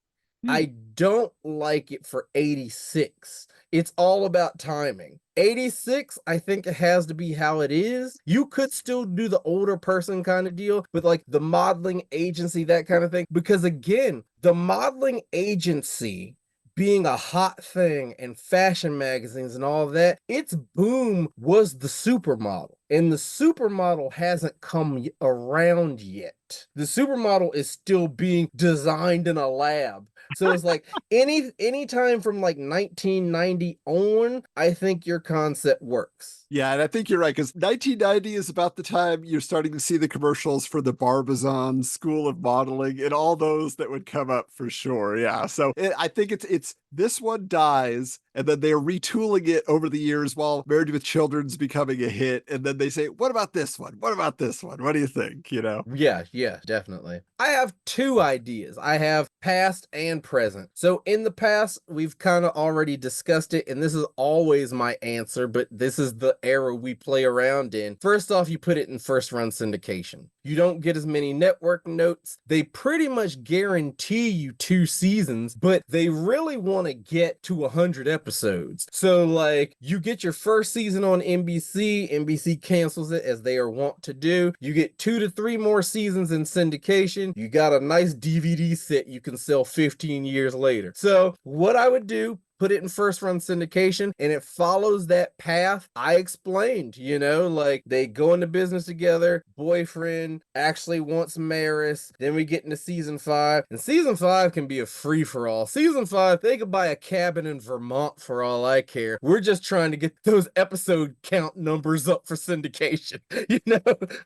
I don't like it for 86. It's all about timing. 86, I think it has to be how it is. You could still do the older person kind of deal with like the modeling agency, that kind of thing. Because again, the modeling agency being a hot thing and fashion magazines and all that, its boom was the supermodel. And the supermodel hasn't come around yet. The supermodel is still being designed in a lab. So it's like any time from like 1990 on, I think your concept works. Yeah, and I think you're right, because 1990 is about the time you're starting to see the commercials for the Barbizon School of Modeling and all those that would come up for sure. Yeah, so I think it's this one dies, and then they're retooling it over the years while Married with Children's becoming a hit, and then they say, what about this one? What about this one? What do you think? Yeah, definitely. I have two ideas. I have past and present. So in the past, we've kind of already discussed it, and this is always my answer, but this is the era we play around in. First off, you put it in first run syndication. You don't get as many network notes. They pretty much guarantee you 2 seasons, but they really want to get to 100 episodes. So like you get your first season on NBC, NBC cancels it as they are wont to do. You get 2 to 3 more seasons in syndication. You got a nice DVD set you can sell 15 years later. So what I would do, put it in first run syndication, and it follows that path I explained. Like they go into business together, boyfriend actually wants Maris, then we get into season 5, and season 5 can be a free-for-all. Season 5, they could buy a cabin in Vermont for all I care. We're just trying to get those episode count numbers up for syndication,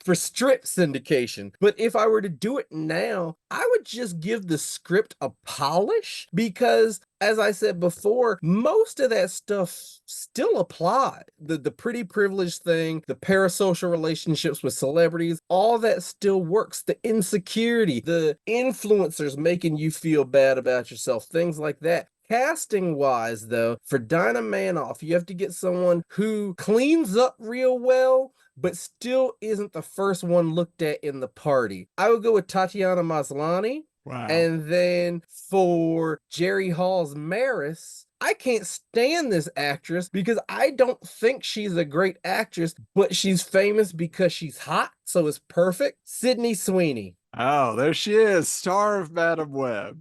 for strip syndication. But if I were to do it now, I would just give the script a polish because, as I said before, most of that stuff still apply. The pretty privileged thing, the parasocial relationships with celebrities, all that still works. The insecurity, the influencers making you feel bad about yourself, things like that. Casting wise, though, for Dinah Manoff, you have to get someone who cleans up real well, but still isn't the first one looked at in the party. I would go with Tatiana Maslany. Wow. And then for Jerry Hall's Maris, I can't stand this actress because I don't think she's a great actress, but she's famous because she's hot, so it's perfect. Sydney Sweeney. Oh, there she is, star of Madam Web.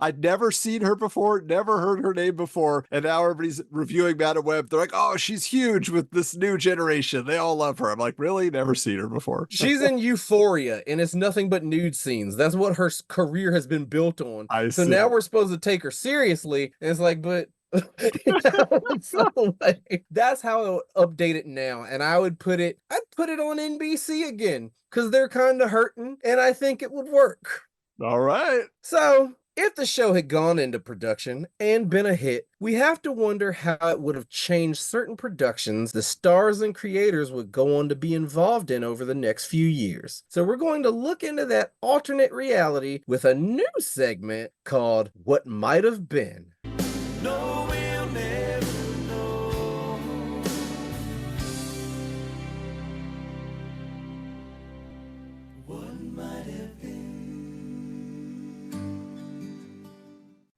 I'd never seen her before, never heard her name before, and now everybody's reviewing Madam Web. They're like, oh, she's huge with this new generation. They all love her. I'm like, really? Never seen her before. She's in Euphoria, and it's nothing but nude scenes. That's what her career has been built on. So now we're supposed to take her seriously, and it's like, but so like, that's how I would update it now. And I'd put it on NBC again, because they're kind of hurting, and I think it would work. All right. So if the show had gone into production and been a hit, we have to wonder how it would have changed certain productions the stars and creators would go on to be involved in over the next few years. So we're going to look into that alternate reality with a new segment called What Might Have Been. No, we'll never know. What might have been.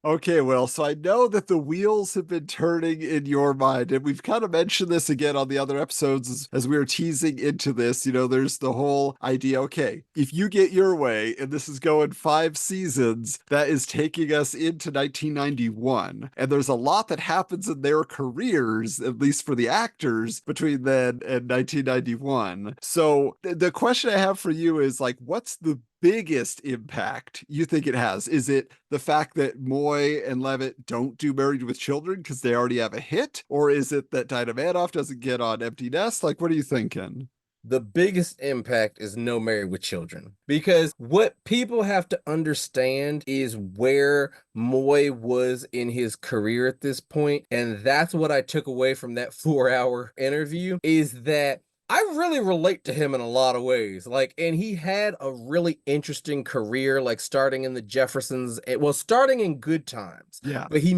Okay, Will, so I know that the wheels have been turning in your mind, and we've kind of mentioned this again on the other episodes as we were teasing into this. You know, there's the whole idea, okay, if you get your way, and this is going 5 seasons, that is taking us into 1991. And there's a lot that happens in their careers, at least for the actors, between then and 1991. So the question I have for you is, like, what's the biggest impact you think it has? Is it the fact that Moy and Levitt don't do Married with Children because they already have a hit? Or is it that Dinah Manoff doesn't get on Empty Nest? Like, what are you thinking? The biggest impact is no Married with Children, because what people have to understand is where Moy was in his career at this point. And that's what I took away from that 4-hour interview, is that I really relate to him in a lot of ways. Like, and he had a really interesting career, like starting in the Jeffersons, starting in Good Times. Yeah. But he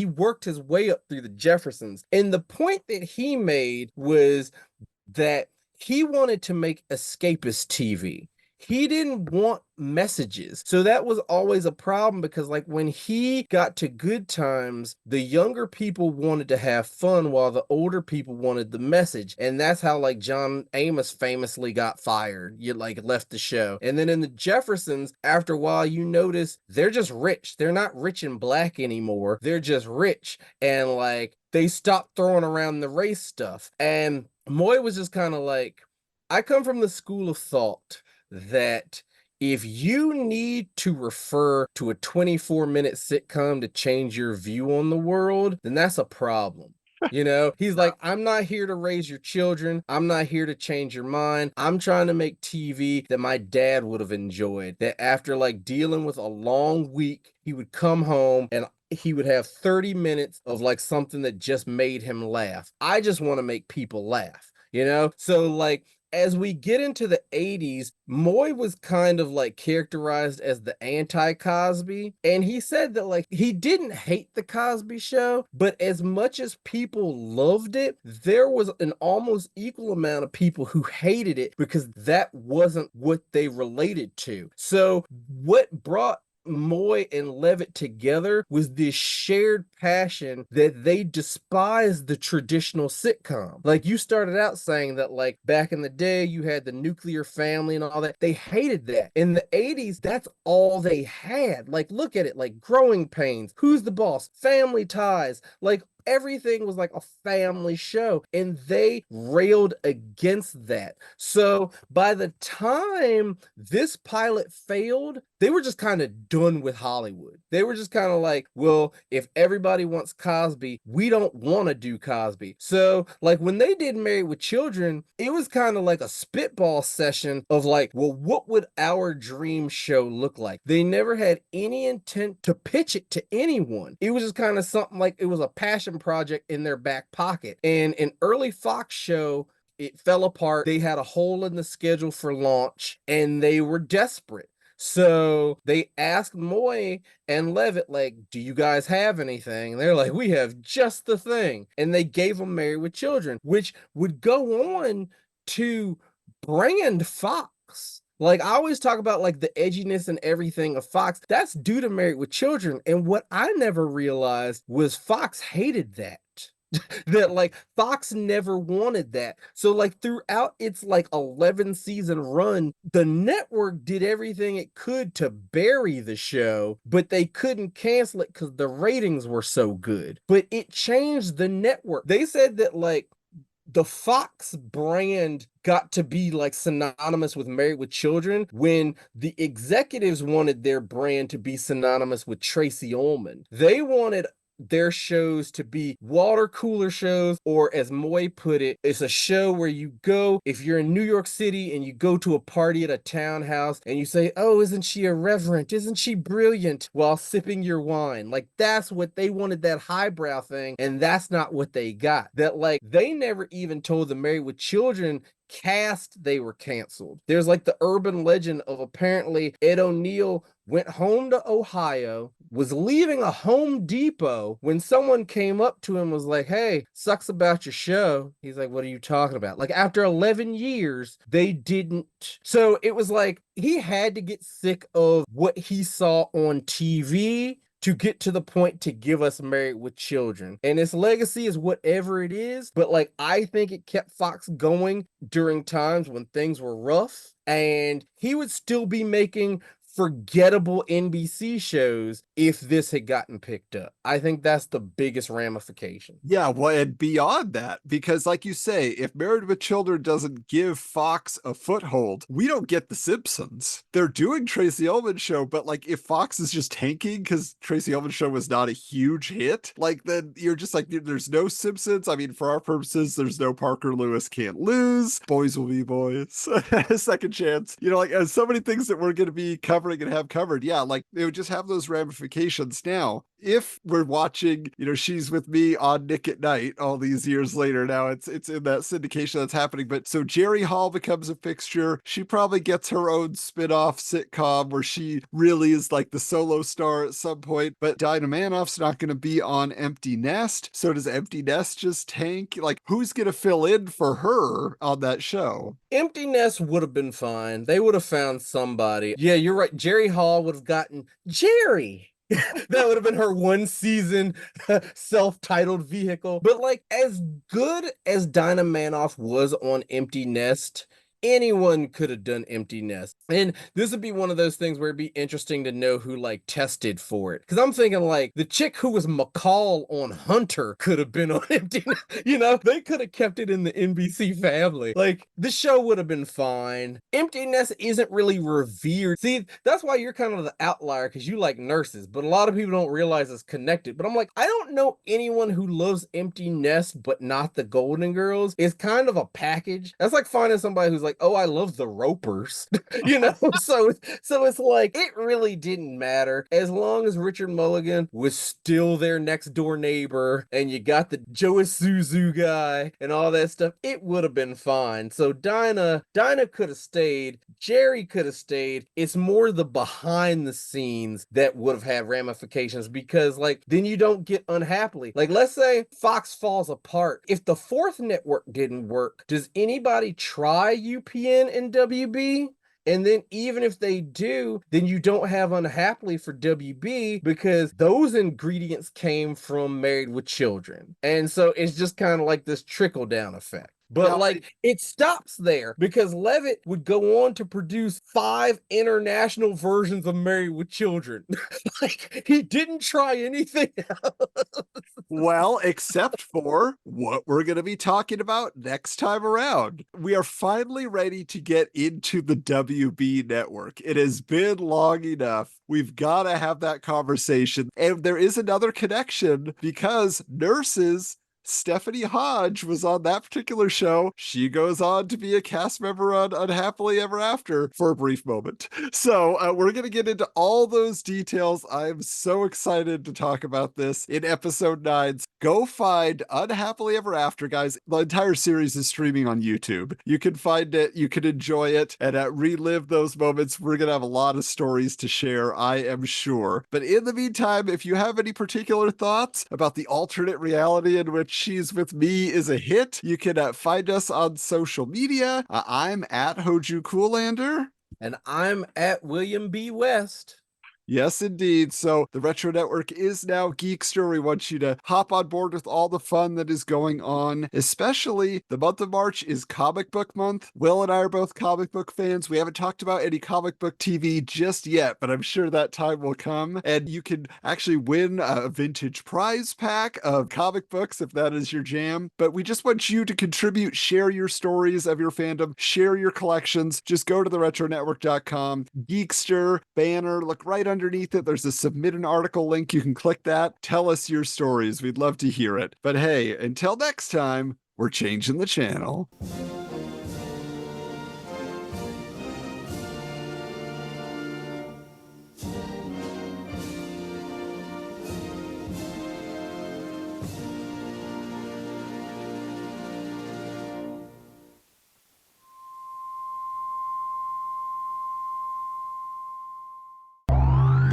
worked his way up through the Jeffersons. And the point that he made was that he wanted to make escapist TV. He didn't want messages. So that was always a problem, because like when he got to Good Times, the younger people wanted to have fun while the older people wanted the message. And that's how like John Amos famously got fired. You like left the show. And then in the Jeffersons, after a while, you notice they're just rich. They're not rich and black anymore. They're just rich. And like they stopped throwing around the race stuff. And Moy was just kind of like, I come from the school of thought that if you need to refer to a 24-minute sitcom to change your view on the world, then that's a problem. You know, he's like, I'm not here to raise your children. I'm not here to change your mind. I'm trying to make TV that my dad would have enjoyed, that after like dealing with a long week, he would come home and he would have 30 minutes of like something that just made him laugh. I just want to make people laugh, you know? So like, as we get into the 80s, Moy was kind of like characterized as the anti-Cosby. And he said that like he didn't hate the Cosby Show, but as much as people loved it, there was an almost equal amount of people who hated it because that wasn't what they related to. So what brought Moy and Levitt together was this shared passion that they despised the traditional sitcom. Like you started out saying that like back in the day you had the nuclear family and all that. They hated that. In the 80s, that's all they had. Like look at it, like Growing Pains, Who's the Boss, Family Ties, like everything was like a family show, and they railed against that. So by the time this pilot failed, they were just kind of done with Hollywood. They were just kind of like, well, if everybody wants Cosby, we don't want to do Cosby. So like when they did Married with Children, it was kind of like a spitball session of like, well, what would our dream show look like? They never had any intent to pitch it to anyone. It was just kind of something like it was a passion project in their back pocket. And an early Fox show, it fell apart. They had a hole in the schedule for launch and they were desperate. So they asked Moy and Levitt, like, do you guys have anything? And they're like, we have just the thing. And they gave them Married with Children, which would go on to brand Fox. Like, I always talk about like the edginess and everything of Fox. That's due to Married with Children. And what I never realized was Fox hated that. That like Fox never wanted that. So like throughout its like 11 season run, the network did everything it could to bury the show, but they couldn't cancel it because the ratings were so good. But it changed the network. They said that like the Fox brand got to be like synonymous with Married with Children when the executives wanted their brand to be synonymous with Tracy Ullman. They wanted their shows to be water cooler shows, or as Moy put it, it's a show where you go, if you're in New York City and you go to a party at a townhouse and you say, oh, isn't she irreverent? Isn't she brilliant? While sipping your wine. Like, that's what they wanted, that highbrow thing, and that's not what they got. That like, they never even told the Married with Children cast they were canceled. There's like the urban legend of apparently Ed O'Neill went home to Ohio, was leaving a Home Depot when someone came up to him and was like, hey, sucks about your show. He's like, what are you talking about? Like after 11 years, they didn't. So it was like he had to get sick of what he saw on TV to get to the point to give us Married with Children. And its legacy is whatever it is, but like I think it kept Fox going during times when things were rough, and he would still be making forgettable NBC shows if this had gotten picked up. I think that's the biggest ramification. Yeah, well, and beyond that, because like you say, if Married with Children doesn't give Fox a foothold, we don't get The Simpsons. They're doing Tracy Ullman's show, but like if Fox is just tanking because Tracy Ullman's show was not a huge hit, like then you're just like, there's no Simpsons. I mean, for our purposes, there's no Parker Lewis Can't Lose. Boys will be boys. Second chance. You know, like so many things that we're going to be covering and have covered. Yeah, like they would just have those ramifications now. If we're watching, you know, She's With Me on Nick at Night all these years later, now it's in that syndication that's happening. But so Jerry Hall becomes a fixture. She probably gets her own spin-off sitcom where she really is like the solo star at some point. But Dinah Manoff's not going to be on Empty Nest. So does Empty Nest just tank? Like, who's going to fill in for her on that show? Empty Nest would have been fine. They would have found somebody. Yeah, you're right. Jerry Hall would have gotten Jerry. That would have been her one season self-titled vehicle. But like, as good as Dinah Manoff was on Empty Nest, anyone could have done Empty Nest. And this would be one of those things where it'd be interesting to know who like tested for it. Because I'm thinking like the chick who was McCall on Hunter could have been on Empty Nest. You know, they could have kept it in the NBC family. Like the show would have been fine. Empty Nest isn't really revered. See, that's why you're kind of the outlier, because you like nurses, but a lot of people don't realize it's connected. But I'm like, I don't know anyone who loves Empty Nest but not the Golden Girls. It's kind of a package. That's like finding somebody who's like, oh, I love the Ropers, you know? So it's like, it really didn't matter. As long as Richard Mulligan was still their next door neighbor and you got the Joe Isuzu guy and all that stuff, it would have been fine. So Dinah could have stayed. Jerry could have stayed. It's more the behind the scenes that would have had ramifications, because like, then you don't get Unhappily. Like, let's say Fox falls apart. If the fourth network didn't work, does anybody try UPN and WB? And then even if they do, then you don't have Unhappily for WB, because those ingredients came from Married with Children. And so it's just kind of like this trickle down effect. But Now, like, it stops there because Levitt would go on to produce 5 international versions of Married with Children. Like, he didn't try anything else. well, except for what we're going to be talking about next time around. We are finally ready to get into the WB network. It has been long enough. We've got to have that conversation. And there is another connection, because Nurses, Stephanie Hodge, was on that particular show. She goes on to be a cast member on Unhappily Ever After for a brief moment. So we're going to get into all those details. I'm so excited to talk about this in episode 9. Go find Unhappily Ever After, guys. The entire series is streaming on YouTube. You can find it, you can enjoy it, and relive those moments. We're going to have a lot of stories to share, I am sure. But in the meantime, if you have any particular thoughts about the alternate reality in which She's With Me is a hit, you can find us on social media. I'm at Hoju Coolander. And I'm at William B. West. Yes, indeed. So the Retro Network is now Geekster. We want you to hop on board with all the fun that is going on, especially the month of March is comic book month. Will and I are both comic book fans. We haven't talked about any comic book TV just yet, but I'm sure that time will come. And you can actually win a vintage prize pack of comic books if that is your jam. But we just want you to contribute, share your stories of your fandom, share your collections. Just go to theretronetwork.com, Geekster banner, look right underneath it. There's a submit an article link. You can click that. Tell us your stories. We'd love to hear it. But hey, until next time, we're changing the channel.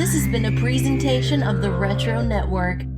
This has been a presentation of the Retro Network.